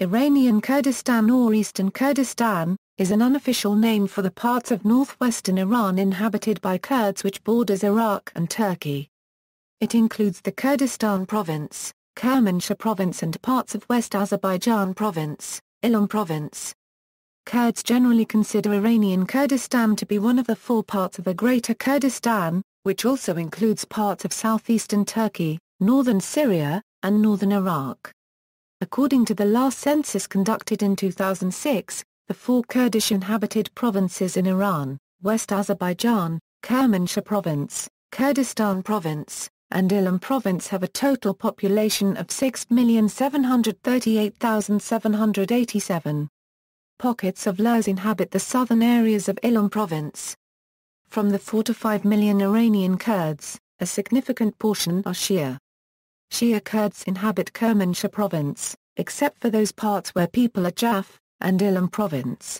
Iranian Kurdistan or Eastern Kurdistan, is an unofficial name for the parts of northwestern Iran inhabited by Kurds which borders Iraq and Turkey. It includes the Kurdistan Province, Kermanshah Province and parts of West Azerbaijan Province, Ilam Province. Kurds generally consider Iranian Kurdistan to be one of the four parts of the Greater Kurdistan, which also includes parts of southeastern Turkey, northern Syria, and northern Iraq. According to the last census conducted in 2006, the four Kurdish inhabited provinces in Iran, West Azerbaijan, Kermanshah Province, Kurdistan Province, and Ilam Province have a total population of 6,738,787. Pockets of Lurs inhabit the southern areas of Ilam Province. From the 4 to 5 million Iranian Kurds, a significant portion are Shia. Shia Kurds inhabit Kermanshah Province, except for those parts where people are Jaf, and Ilam Province,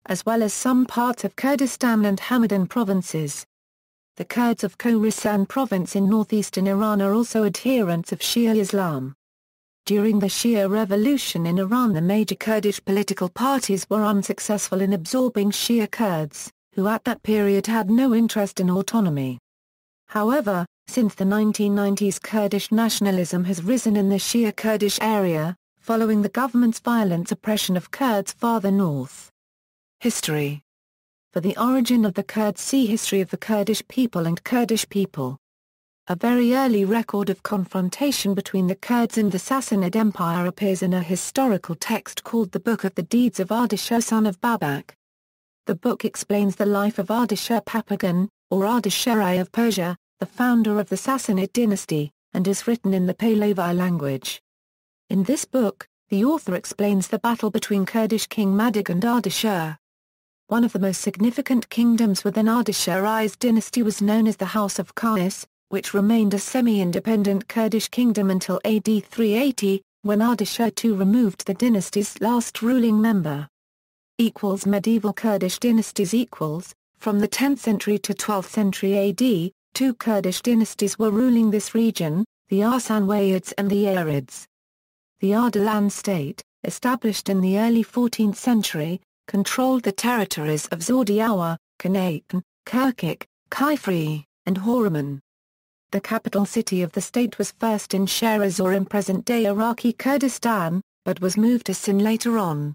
as well as some parts of Kurdistan and Hamadan provinces. The Kurds of Khorasan Province in northeastern Iran are also adherents of Shia Islam. During the Shia revolution in Iran, the major Kurdish political parties were unsuccessful in absorbing Shia Kurds, who at that period had no interest in autonomy. However, since the 1990s, Kurdish nationalism has risen in the Shia Kurdish area, following the government's violent oppression of Kurds farther north. History. For the origin of the Kurds, see History of the Kurdish people and Kurdish people. A very early record of confrontation between the Kurds and the Sassanid Empire appears in a historical text called the Book of the Deeds of Ardashir son of Babak. The book explains the life of Ardashir Papagan, or Ardashir I of Persia, the founder of the Sassanid dynasty, and is written in the Pahlavi language. In this book, the author explains the battle between Kurdish king Madag and Ardashir. One of the most significant kingdoms within Ardashir I's dynasty was known as the House of Qais, which remained a semi-independent Kurdish kingdom until AD 380, when Ardashir II removed the dynasty's last ruling member. Medieval Kurdish dynasties. From the 10th century to 12th century AD, two Kurdish dynasties were ruling this region, the Arsanwayids and the Arids. The Ardalan state, established in the early 14th century, controlled the territories of Zordiawa, Kanakan, Kirkuk, Kaifri, and Hormon. The capital city of the state was first in Shiraz or in present-day Iraqi Kurdistan, but was moved to Sin later on.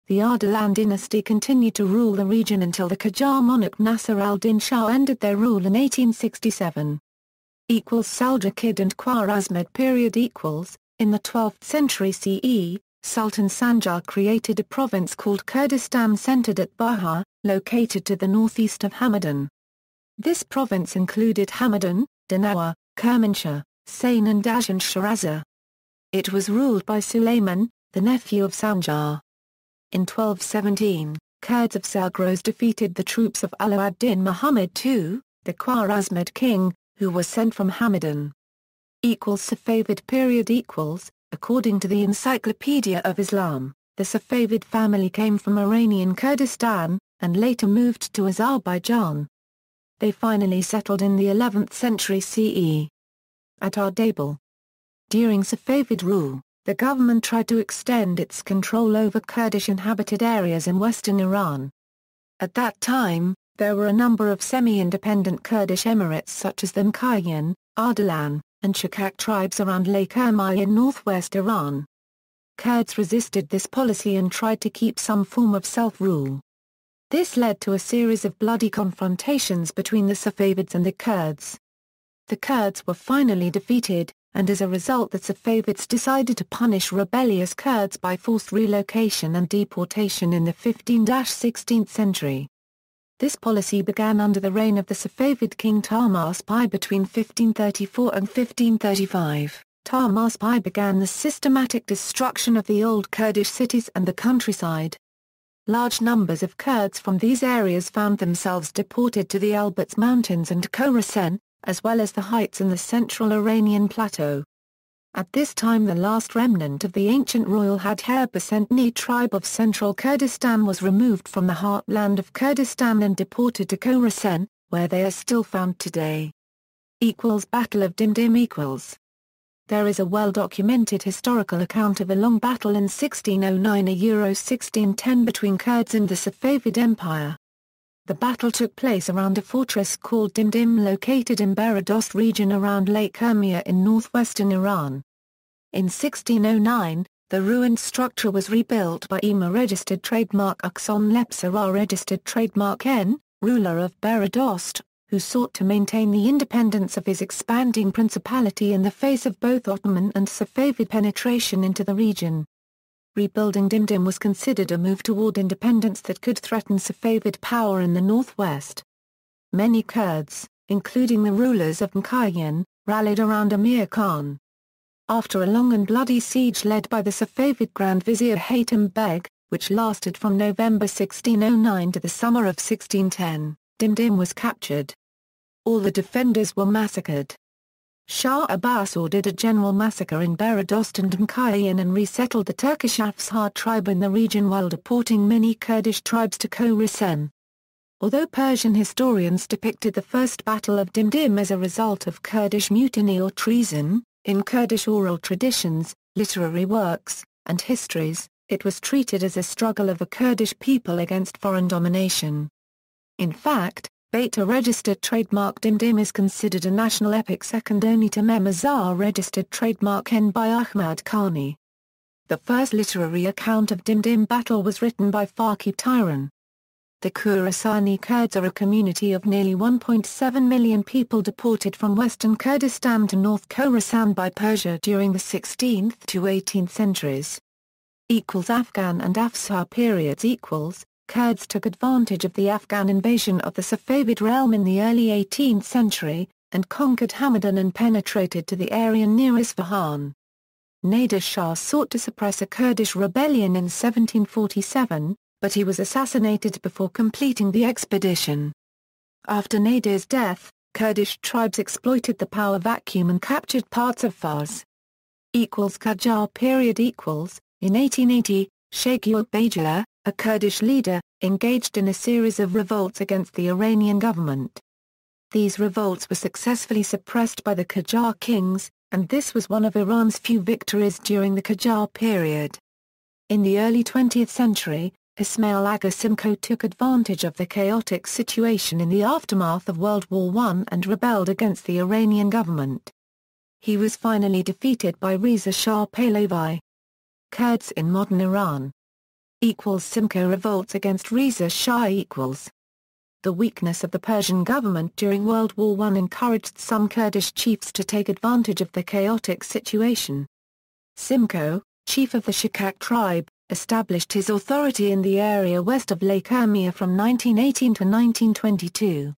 The Ardalan dynasty continued to rule the region until the Qajar monarch Nasser al-Din Shah ended their rule in 1867. Seljuk and Khwarezmid period. In the 12th century CE, Sultan Sanjar created a province called Kurdistan centered at Baha, located to the northeast of Hamadan. This province included Hamadan, Danawa, Kermanshah, Sain and Daj and Shiraza. It was ruled by Sulayman, the nephew of Sanjar. In 1217, Kurds of Zagros defeated the troops of Ala ad-Din Muhammad II, the Khwarezmid king, who was sent from Hamadan. Safavid period. According to the Encyclopedia of Islam, the Safavid family came from Iranian Kurdistan, and later moved to Azerbaijan. They finally settled in the 11th century CE at Ardabil. During Safavid rule, the government tried to extend its control over Kurdish inhabited areas in western Iran. At that time, there were a number of semi-independent Kurdish emirates such as the Mkayan, Ardalan, and Shakak tribes around Lake Urmia in northwest Iran. Kurds resisted this policy and tried to keep some form of self-rule. This led to a series of bloody confrontations between the Safavids and the Kurds. The Kurds were finally defeated, and as a result the Safavids decided to punish rebellious Kurds by forced relocation and deportation in the 15th–16th century. This policy began under the reign of the Safavid king Tahmasp between 1534 and 1535. Tahmasp began the systematic destruction of the old Kurdish cities and the countryside. Large numbers of Kurds from these areas found themselves deported to the Alborz Mountains and Khorasan, as well as the heights in the central Iranian plateau. At this time the last remnant of the ancient royal Hadher-Basentni tribe of central Kurdistan was removed from the heartland of Kurdistan and deported to Khorasan, where they are still found today. Battle of Dimdim. There is a well-documented historical account of a long battle in 1609–1610 between Kurds and the Safavid Empire. The battle took place around a fortress called Dimdim located in Beradost region around Lake Urmia in northwestern Iran. In 1609, the ruined structure was rebuilt by IMA registered trademark Akson Lepsara registered trademark N, ruler of Beradost, who sought to maintain the independence of his expanding principality in the face of both Ottoman and Safavid penetration into the region. Rebuilding Dimdim was considered a move toward independence that could threaten Safavid power in the northwest. Many Kurds, including the rulers of Mukayyan, rallied around Amir Khan. After a long and bloody siege led by the Safavid Grand Vizier Haytham Beg, which lasted from November 1609 to the summer of 1610, Dimdim was captured. All the defenders were massacred. Shah Abbas ordered a general massacre in Beradost and Mukayyan and resettled the Turkish Afshar tribe in the region while deporting many Kurdish tribes to Khorasan. Although Persian historians depicted the First Battle of Dimdim as a result of Kurdish mutiny or treason, in Kurdish oral traditions, literary works, and histories, it was treated as a struggle of the Kurdish people against foreign domination. In fact, Beta registered trademark Dimdim is considered a national epic second only to Memazar registered trademark N by Ahmad Khani. The first literary account of Dimdim battle was written by Faki Tyran. The Khurasani Kurds are a community of nearly 1.7 million people deported from western Kurdistan to North Khorasan by Persia during the 16th to 18th centuries. Afghan and Afshar periods Kurds took advantage of the Afghan invasion of the Safavid realm in the early 18th century, and conquered Hamadan and penetrated to the area near Isfahan. Nader Shah sought to suppress a Kurdish rebellion in 1747, but he was assassinated before completing the expedition. After Nader's death, Kurdish tribes exploited the power vacuum and captured parts of Fars. Qajar period In 1880, Sheikh Bajila, a Kurdish leader, engaged in a series of revolts against the Iranian government. These revolts were successfully suppressed by the Qajar kings, and this was one of Iran's few victories during the Qajar period. In the early 20th century, Ismail Aga Simcoe took advantage of the chaotic situation in the aftermath of World War I and rebelled against the Iranian government. He was finally defeated by Reza Shah Pahlavi. Kurds in modern Iran Simcoe revolts against Reza Shah The weakness of the Persian government during World War I encouraged some Kurdish chiefs to take advantage of the chaotic situation. Simcoe, chief of the Shakak tribe, established his authority in the area west of Lake Urmia from 1918 to 1922.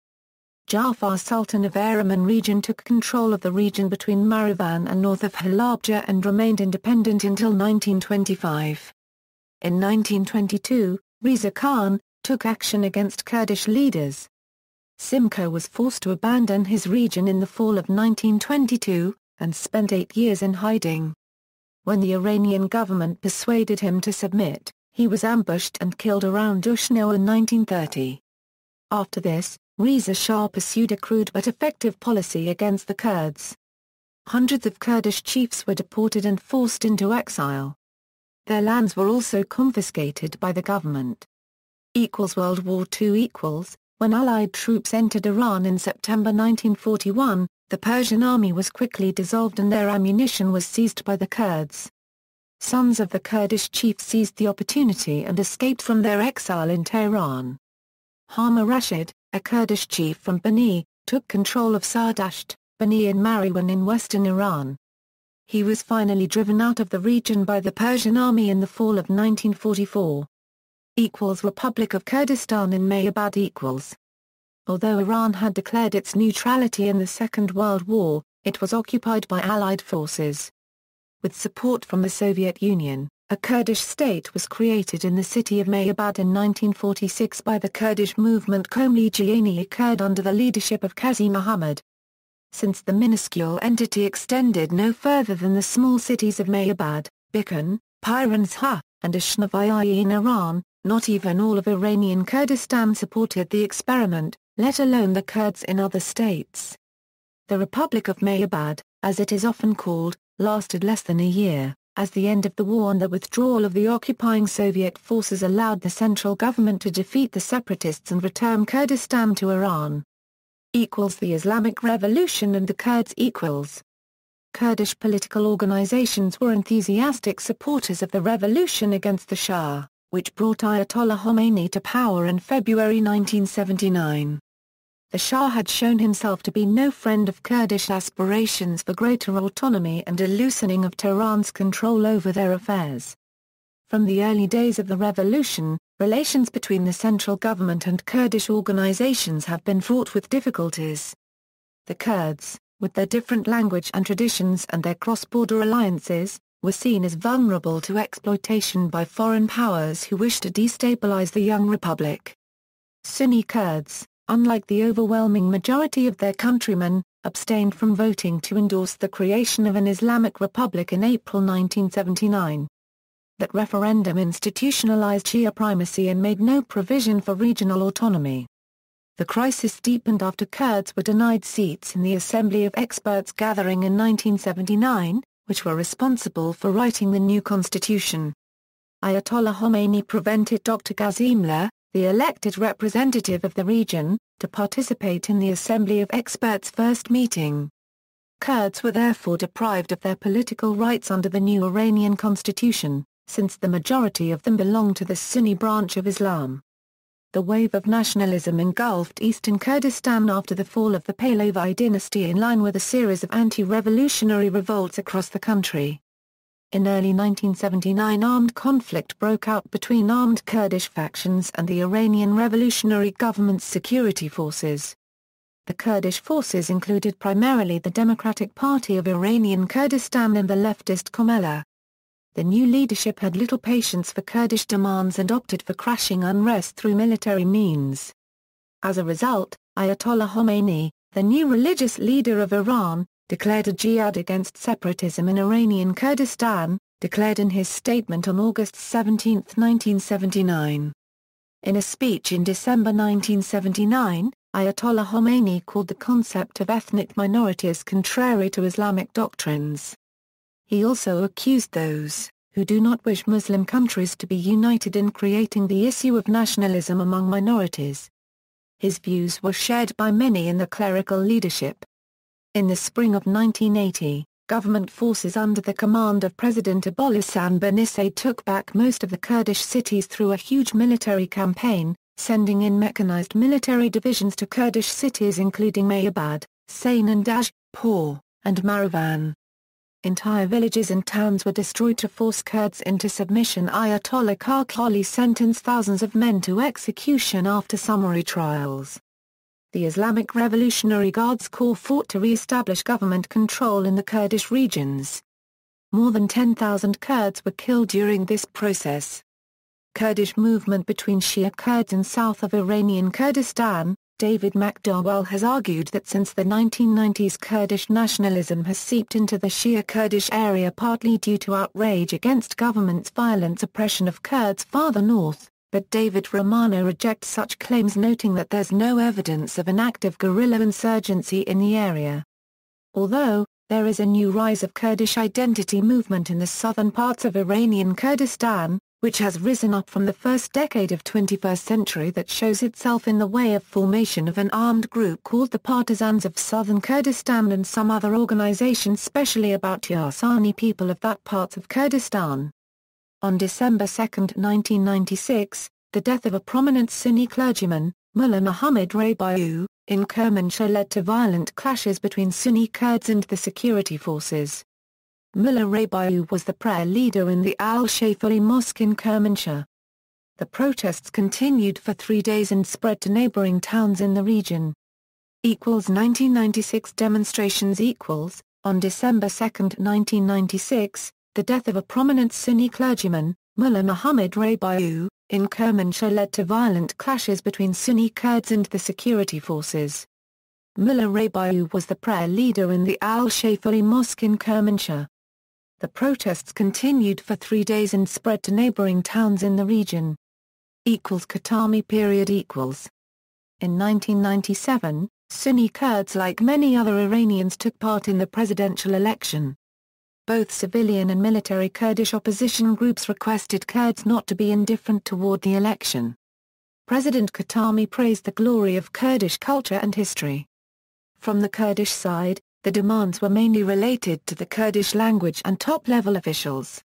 Jafar Sultan of Ahriman region took control of the region between Marivan and north of Halabja and remained independent until 1925. In 1922, Reza Khan took action against Kurdish leaders. Simcoe was forced to abandon his region in the fall of 1922, and spent 8 years in hiding. When the Iranian government persuaded him to submit, he was ambushed and killed around Dushnau in 1930. After this, Reza Shah pursued a crude but effective policy against the Kurds. Hundreds of Kurdish chiefs were deported and forced into exile. Their lands were also confiscated by the government. World War II When Allied troops entered Iran in September 1941, the Persian army was quickly dissolved and their ammunition was seized by the Kurds. Sons of the Kurdish chiefs seized the opportunity and escaped from their exile in Tehran. Hama Rashid, a Kurdish chief from Bani, took control of Sardasht, Bani and Mariwan in western Iran. He was finally driven out of the region by the Persian army in the fall of 1944. Republic of Kurdistan in Mayabad Although Iran had declared its neutrality in the Second World War, it was occupied by Allied forces. With support from the Soviet Union, a Kurdish state was created in the city of Mayabad in 1946 by the Kurdish movement Komli Kurd under the leadership of Qazi Muhammad. Since the minuscule entity extended no further than the small cities of Mayabad, Bikan, Piranshah, and Ashnavai in Iran, not even all of Iranian Kurdistan supported the experiment, let alone the Kurds in other states. The Republic of Mayabad, as it is often called, lasted less than a year, as the end of the war and the withdrawal of the occupying Soviet forces allowed the central government to defeat the separatists and return Kurdistan to Iran. The Islamic Revolution and the Kurds. Kurdish political organizations were enthusiastic supporters of the revolution against the Shah, which brought Ayatollah Khomeini to power in February 1979. The Shah had shown himself to be no friend of Kurdish aspirations for greater autonomy and a loosening of Tehran's control over their affairs. From the early days of the revolution, relations between the central government and Kurdish organizations have been fraught with difficulties. The Kurds, with their different language and traditions and their cross-border alliances, were seen as vulnerable to exploitation by foreign powers who wished to destabilize the young republic. Sunni Kurds, unlike the overwhelming majority of their countrymen, abstained from voting to endorse the creation of an Islamic Republic in April 1979. That referendum institutionalized Shia primacy and made no provision for regional autonomy. The crisis deepened after Kurds were denied seats in the Assembly of Experts gathering in 1979, which were responsible for writing the new constitution. Ayatollah Khomeini prevented Dr. Gazimullah, the elected representative of the region, to participate in the Assembly of Experts' first meeting. Kurds were therefore deprived of their political rights under the new Iranian constitution, since the majority of them belonged to the Sunni branch of Islam. The wave of nationalism engulfed eastern Kurdistan after the fall of the Pahlavi dynasty in line with a series of anti-revolutionary revolts across the country. In early 1979 armed conflict broke out between armed Kurdish factions and the Iranian Revolutionary Government's security forces. The Kurdish forces included primarily the Democratic Party of Iranian Kurdistan and the leftist Komelah. The new leadership had little patience for Kurdish demands and opted for crushing unrest through military means. As a result, Ayatollah Khomeini, the new religious leader of Iran, declared a jihad against separatism in Iranian Kurdistan, declared in his statement on August 17, 1979. In a speech in December 1979, Ayatollah Khomeini called the concept of ethnic minorities contrary to Islamic doctrines. He also accused those who do not wish Muslim countries to be united in creating the issue of nationalism among minorities. His views were shared by many in the clerical leadership. In the spring of 1980, government forces under the command of President Abolhassan Banisadr took back most of the Kurdish cities through a huge military campaign, sending in mechanized military divisions to Kurdish cities including Mayabad, Sanandaj, Por, and Marivan. Entire villages and towns were destroyed to force Kurds into submission. Ayatollah Khamenei sentenced thousands of men to execution after summary trials. The Islamic Revolutionary Guards Corps fought to re-establish government control in the Kurdish regions. More than 10,000 Kurds were killed during this process. Kurdish movement between Shia Kurds in south of Iranian Kurdistan. David McDowell has argued that since the 1990s Kurdish nationalism has seeped into the Shia Kurdish area partly due to outrage against government's violent oppression of Kurds farther north, but David Romano rejects such claims, noting that there's no evidence of an active guerrilla insurgency in the area. Although, there is a new rise of Kurdish identity movement in the southern parts of Iranian Kurdistan, which has risen up from the first decade of 21st century that shows itself in the way of formation of an armed group called the Partisans of Southern Kurdistan and some other organizations specially about Yazani people of that parts of Kurdistan. On December 2, 1996, the death of a prominent Sunni clergyman, Mullah Muhammad Rabiou, in Kermanshah led to violent clashes between Sunni Kurds and the security forces. Mullah Rabiou was the prayer leader in the Al-Shafii Mosque in Kermanshah. The protests continued for 3 days and spread to neighboring towns in the region. 1996 demonstrations. On December 2, 1996, the death of a prominent Sunni clergyman, Mullah Muhammad Rabiou, in Kermanshah led to violent clashes between Sunni Kurds and the security forces. Mullah Rabiou was the prayer leader in the Al-Shafii Mosque in Kermanshah. The protests continued for 3 days and spread to neighboring towns in the region. Khatami period. In 1997, Sunni Kurds like many other Iranians took part in the presidential election. Both civilian and military Kurdish opposition groups requested Kurds not to be indifferent toward the election. President Khatami praised the glory of Kurdish culture and history. From the Kurdish side, the demands were mainly related to the Kurdish language and top-level officials.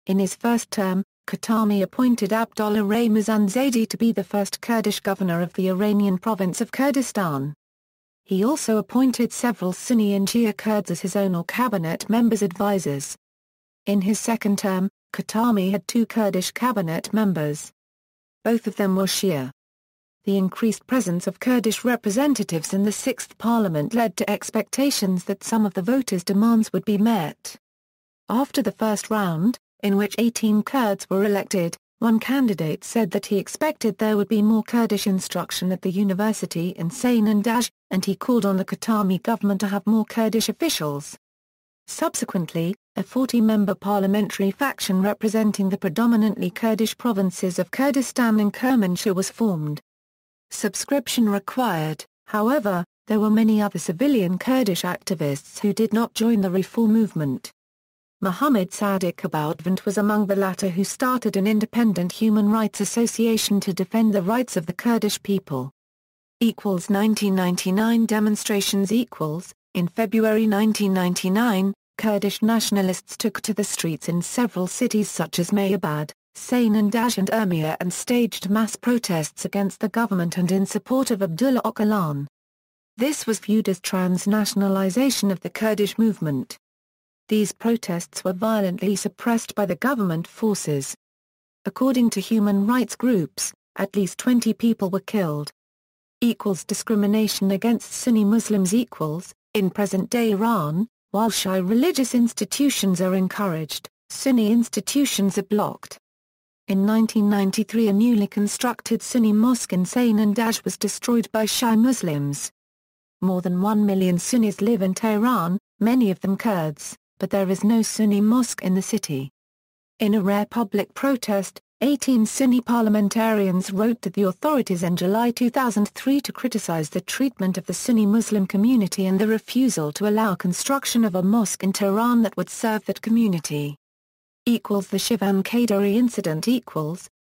In his first term, Khatami appointed Abdollah Ramazanzadeh to be the first Kurdish governor of the Iranian province of Kurdistan. He also appointed several Sunni and Shia Kurds as his own or cabinet members' advisors. In his second term, Khatami had 2 Kurdish cabinet members. Both of them were Shia. The increased presence of Kurdish representatives in the 6th Parliament led to expectations that some of the voters' demands would be met. After the first round, in which 18 Kurds were elected, one candidate said that he expected there would be more Kurdish instruction at the university in Sayn-and-Daj, and he called on the Khatami government to have more Kurdish officials. Subsequently, a 40-member parliamentary faction representing the predominantly Kurdish provinces of Kurdistan and Kermanshah was formed. Subscription required, however, there were many other civilian Kurdish activists who did not join the reform movement. Muhammad Sadiq Aboudvand was among the latter, who started an independent human rights association to defend the rights of the Kurdish people. 1999 demonstrations. In February 1999, Kurdish nationalists took to the streets in several cities such as Mayabad, Sayn-and-Daj and Urmia and staged mass protests against the government and in support of Abdullah Öcalan. This was viewed as transnationalization of the Kurdish movement. These protests were violently suppressed by the government forces. According to human rights groups, at least 20 people were killed. Discrimination against Sunni Muslims. In present-day Iran, while Shia religious institutions are encouraged, Sunni institutions are blocked. In 1993, a newly constructed Sunni mosque in Sayn-and-Daj was destroyed by Shia Muslims. More than 1 million Sunnis live in Tehran, many of them Kurds, but there is no Sunni mosque in the city. In a rare public protest, 18 Sunni parliamentarians wrote to the authorities in July 2003 to criticize the treatment of the Sunni Muslim community and the refusal to allow construction of a mosque in Tehran that would serve that community. The Shivam Qaderi incident.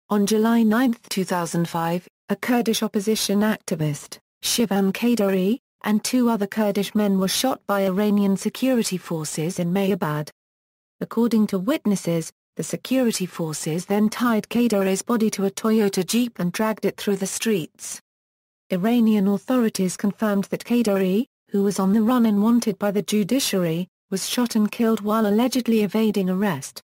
On July 9, 2005, a Kurdish opposition activist, Shivam Qaderi, and 2 other Kurdish men were shot by Iranian security forces in Mayabad. According to witnesses, the security forces then tied Qaderi's body to a Toyota Jeep and dragged it through the streets. Iranian authorities confirmed that Qaderi, who was on the run and wanted by the judiciary, was shot and killed while allegedly evading arrest.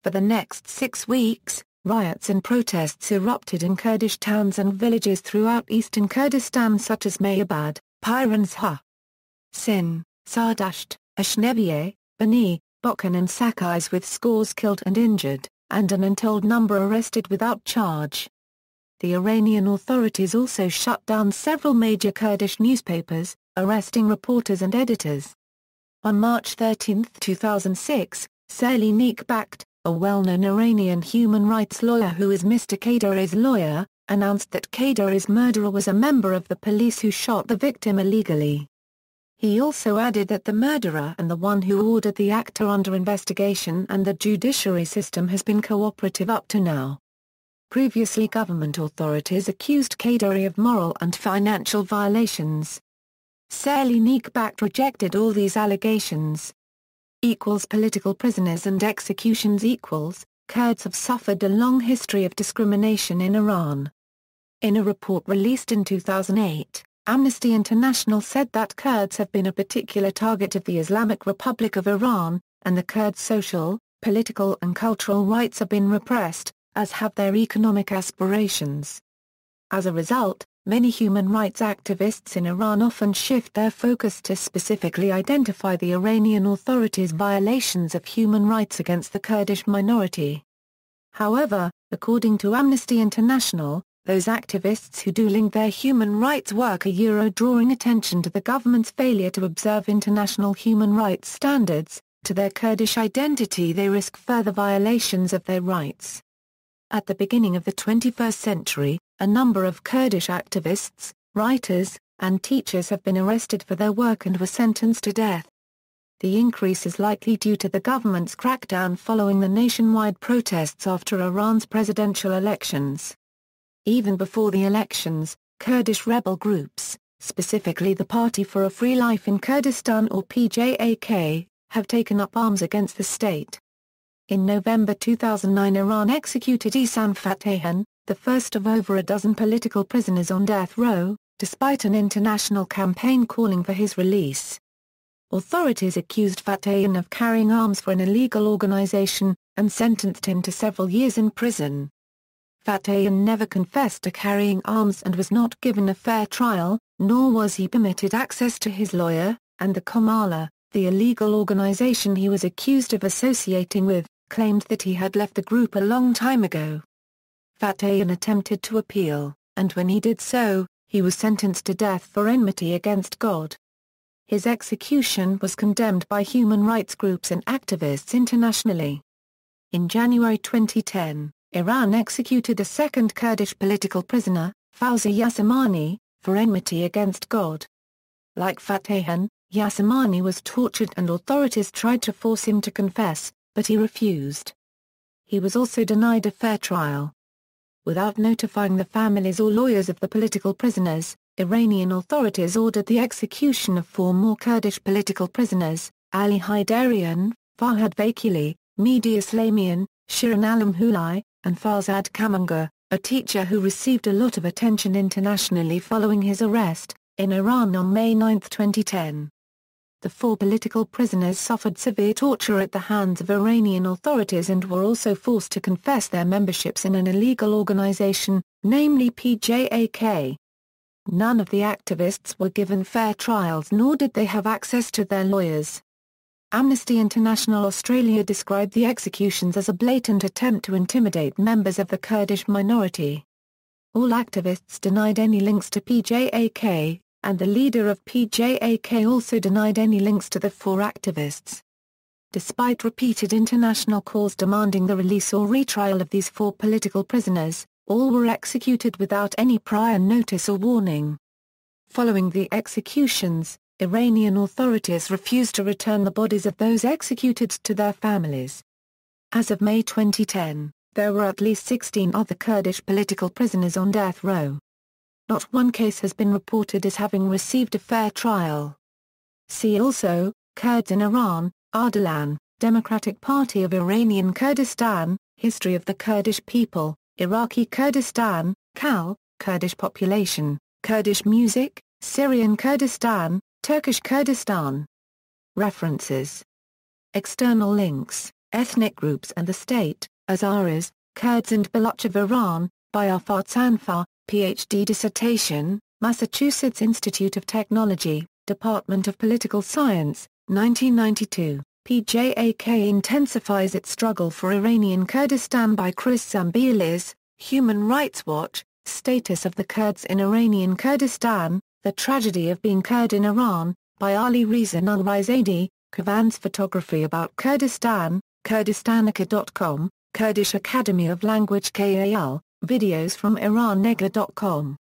For the next 6 weeks, riots and protests erupted in Kurdish towns and villages throughout eastern Kurdistan such as Mayabad, Piranshah, Sin, Sardasht, Ashnebieh, Bani, Bokan and Sakais, with scores killed and injured, and an untold number arrested without charge. The Iranian authorities also shut down several major Kurdish newspapers, arresting reporters and editors. On March 13, 2006, Serli Nekbakht, a well-known Iranian human rights lawyer who is Mr. Qaderi's lawyer, announced that Qaderi's murderer was a member of the police who shot the victim illegally. He also added that the murderer and the one who ordered the act are under investigation and the judiciary system has been cooperative up to now. Previously, government authorities accused Qaderi of moral and financial violations. Serli Nekbakht rejected all these allegations. Political prisoners and executions. Kurds have suffered a long history of discrimination in Iran. In a report released in 2008, Amnesty International said that Kurds have been a particular target of the Islamic Republic of Iran, and the Kurds' social, political and cultural rights have been repressed, as have their economic aspirations. As a result, many human rights activists in Iran often shift their focus to specifically identify the Iranian authorities' violations of human rights against the Kurdish minority. However, according to Amnesty International, those activists who do link their human rights work are drawing attention to the government's failure to observe international human rights standards, to their Kurdish identity. They risk further violations of their rights. At the beginning of the 21st century, a number of Kurdish activists, writers, and teachers have been arrested for their work and were sentenced to death. The increase is likely due to the government's crackdown following the nationwide protests after Iran's presidential elections. Even before the elections, Kurdish rebel groups, specifically the Party for a Free Life in Kurdistan or PJAK, have taken up arms against the state. In November 2009, Iran executed Ihsan Fatahian, the first of over a dozen political prisoners on death row, despite an international campaign calling for his release. Authorities accused Fatahian of carrying arms for an illegal organization, and sentenced him to several years in prison. Fatahian never confessed to carrying arms and was not given a fair trial, nor was he permitted access to his lawyer, and the Kamala, the illegal organization he was accused of associating with, claimed that he had left the group a long time ago. Fatahian attempted to appeal, and when he did so, he was sentenced to death for enmity against God. His execution was condemned by human rights groups and activists internationally. In January 2010, Iran executed a second Kurdish political prisoner, Fawzi Yasamani, for enmity against God. Like Fatahian, Yasamani was tortured and authorities tried to force him to confess, but he refused. He was also denied a fair trial. Without notifying the families or lawyers of the political prisoners, Iranian authorities ordered the execution of 4 more Kurdish political prisoners, Ali Haidarian, Farhad Vakili, Mehdi Islamian, Shirin Alamhoulai, and Farzad Kamanga, a teacher who received a lot of attention internationally following his arrest, in Iran on May 9, 2010. The 4 political prisoners suffered severe torture at the hands of Iranian authorities and were also forced to confess their memberships in an illegal organization, namely PJAK. None of the activists were given fair trials nor did they have access to their lawyers. Amnesty International Australia described the executions as a blatant attempt to intimidate members of the Kurdish minority. All activists denied any links to PJAK, and the leader of PJAK also denied any links to the 4 activists. Despite repeated international calls demanding the release or retrial of these 4 political prisoners, all were executed without any prior notice or warning. Following the executions, Iranian authorities refused to return the bodies of those executed to their families. As of May 2010, there were at least 16 other Kurdish political prisoners on death row. Not one case has been reported as having received a fair trial. See also, Kurds in Iran, Ardalan, Democratic Party of Iranian Kurdistan, History of the Kurdish people, Iraqi Kurdistan, KAL, Kurdish population, Kurdish music, Syrian Kurdistan, Turkish Kurdistan. References. External links, Ethnic Groups and the State, Azaris, Kurds and Baloch of Iran, by Arfat Sanfar, Ph.D. dissertation, Massachusetts Institute of Technology, Department of Political Science, 1992. PJAK intensifies its struggle for Iranian Kurdistan by Chris Zambialis, Human Rights Watch, Status of the Kurds in Iranian Kurdistan, The Tragedy of Being Kurd in Iran, by Ali Reza Nurrizadeh, Kavan's Photography about Kurdistan, Kurdistanica.com, Kurdish Academy of Language KAL, videos from IranNega.com.